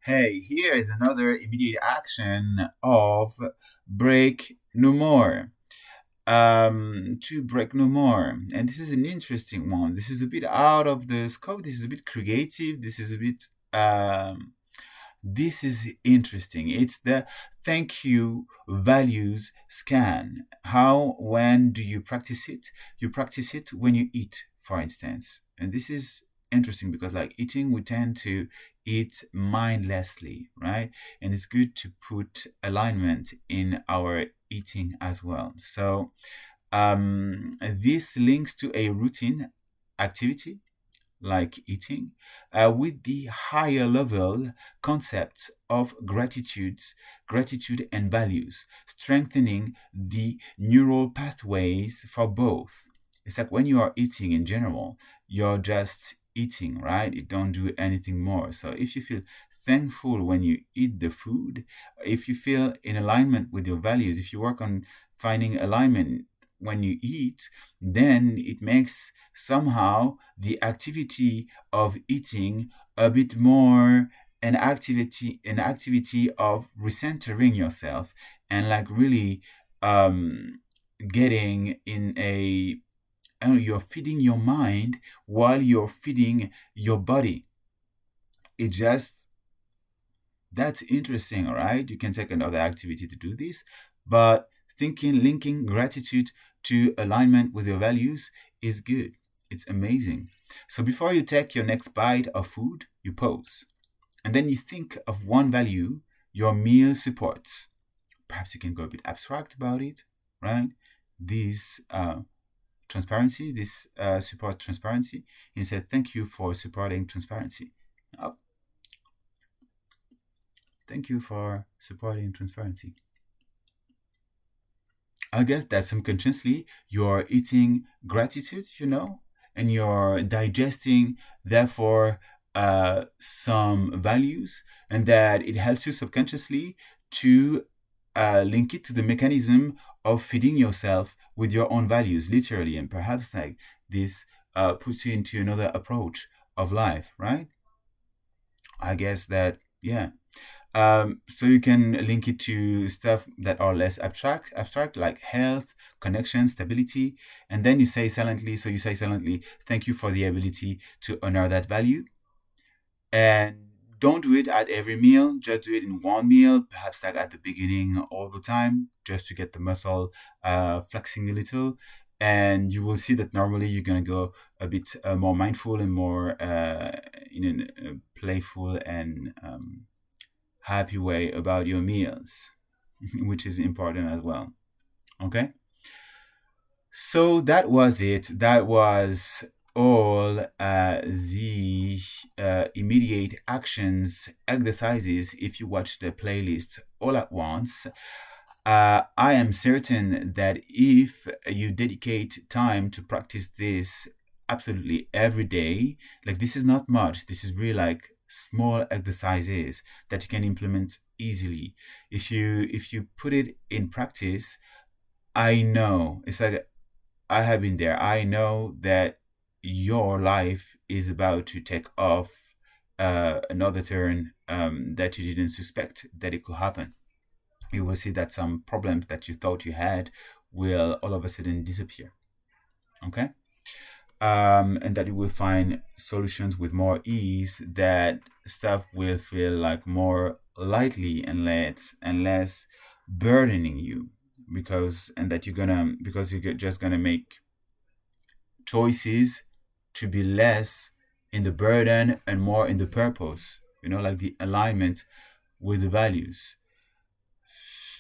Hey, here is another immediate action of break no more. To break no more. And this is an interesting one. This is a bit out of the scope. This is a bit creative. This is interesting. It's the thank you values scan. How, when do you practice it? You practice it when you eat, for instance. And this is interesting because, like eating, we tend to eat mindlessly, right? And it's good to put alignment in our eating as well. So, this links to a routine activity like eating, with the higher level concepts of gratitude and values, strengthening the neural pathways for both. It's like when you are eating in general, you're just eating, right? You don't do anything more. So if you feel thankful when you eat the food, if you feel in alignment with your values, if you work on finding alignment when you eat, then it makes somehow the activity of eating a bit more an activity of recentering yourself and like really um getting in a I don't know, you're feeding your mind while you're feeding your body. It just That's interesting, all right? You can take another activity to do this, but linking gratitude to alignment with your values is good. It's amazing. So before you take your next bite of food, you pause. And then you think of one value your meal supports. Perhaps you can go a bit abstract about it, right? This transparency, this support transparency. And say, thank you for supporting transparency. Oh, thank you for supporting transparency. I guess that subconsciously you're eating gratitude, and you're digesting, therefore, some values, and that it helps you subconsciously to link it to the mechanism of feeding yourself with your own values, literally, and perhaps like this puts you into another approach of life, right? I guess that, yeah. So you can link it to stuff that are less abstract like health, connection, stability, and then you say silently. So you say silently, "Thank you for the ability to honor that value." And don't do it at every meal. Just do it in one meal, perhaps like at the beginning all the time, just to get the muscle flexing a little. And you will see that normally you're gonna go a bit more mindful and more in a playful and happy way about your meals, which is important as well. Okay? So that was it. That was all the immediate actions exercises if you watch the playlist all at once. I am certain that if you dedicate time to practice this absolutely every day, like this is not much, this is really like small exercises that you can implement easily. If you put it in practice, I know it's like I have been there. I know that your life is about to take off another turn that you didn't suspect that it could happen. You will see that some problems that you thought you had will all of a sudden disappear. Okay? And that you will find solutions with more ease, that stuff will feel like more lightly and less burdening you, because you're just gonna make choices to be less in the burden and more in the purpose, like the alignment with the values.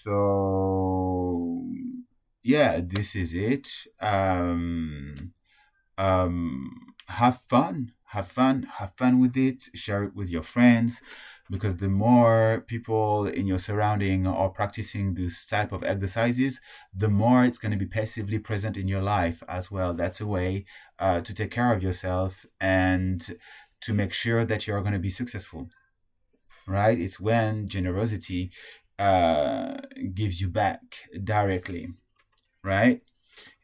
So yeah, this is it. Have fun with it, share it with your friends, because the more people in your surrounding are practicing this type of exercises, the more it's going to be passively present in your life as well. That's a way to take care of yourself and to make sure that you're going to be successful, right? It's when generosity uh, gives you back directly, right?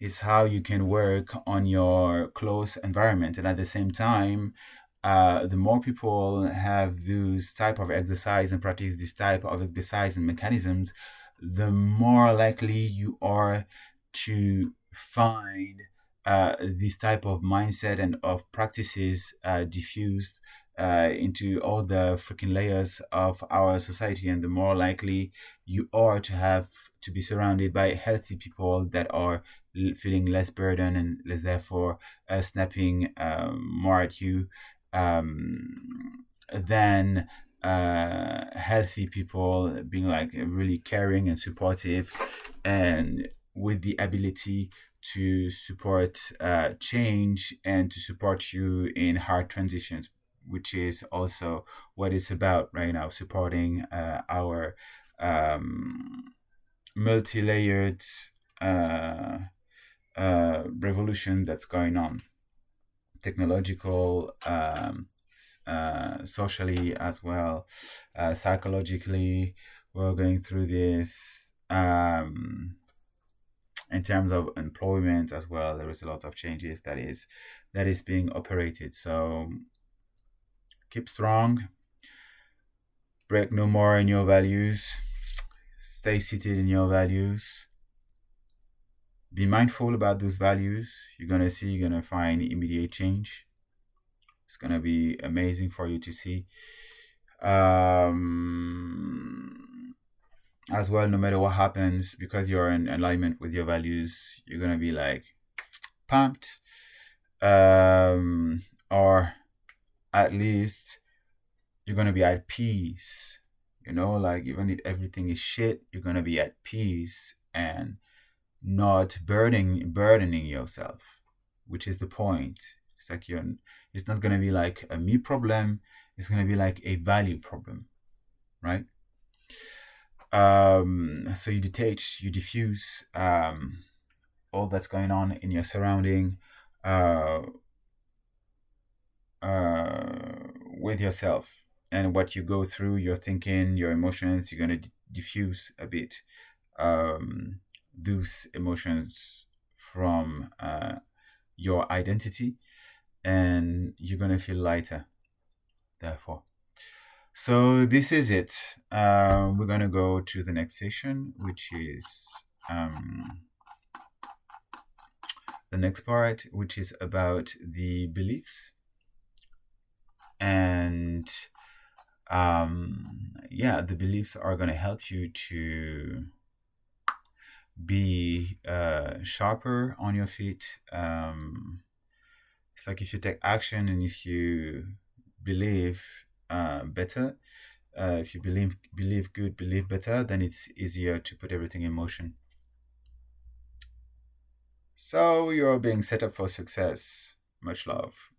It's how you can work on your close environment and at the same time the more people have those type of exercise and practice this type of exercise and mechanisms, the more likely you are to find this type of mindset and of practices diffused into all the freaking layers of our society, and the more likely you are to have to be surrounded by healthy people that are feeling less burden and less, therefore snapping more at you than healthy people being like really caring and supportive and with the ability to support change and to support you in hard transitions, which is also what it's about right now, supporting our multi-layered uh, revolution that's going on, technological, socially as well, psychologically. We're going through this in terms of employment as well. There is a lot of changes that is being operated. So keep strong, break no more in your values, stay seated in your values. Be mindful about those values. You're gonna find immediate change. It's gonna be amazing for you to see. As well, no matter what happens, because you're in alignment with your values, you're gonna be like pumped, or at least you're gonna be at peace. Like even if everything is shit, you're gonna be at peace and not burdening yourself, which is the point. It's like it's not gonna be like a me problem. It's gonna be like a value problem, right? So you detach, you diffuse all that's going on in your surrounding uh, with yourself, and what you go through, your thinking, your emotions. You're going to diffuse a bit those emotions from your identity, and you're going to feel lighter, therefore. So this is it. We're going to go to the next session, which is the next part, which is about the beliefs. And the beliefs are going to help you to be sharper on your feet. It's like if you take action and if you believe better, if you believe good, believe better, then it's easier to put everything in motion. So you're being set up for success. Much love.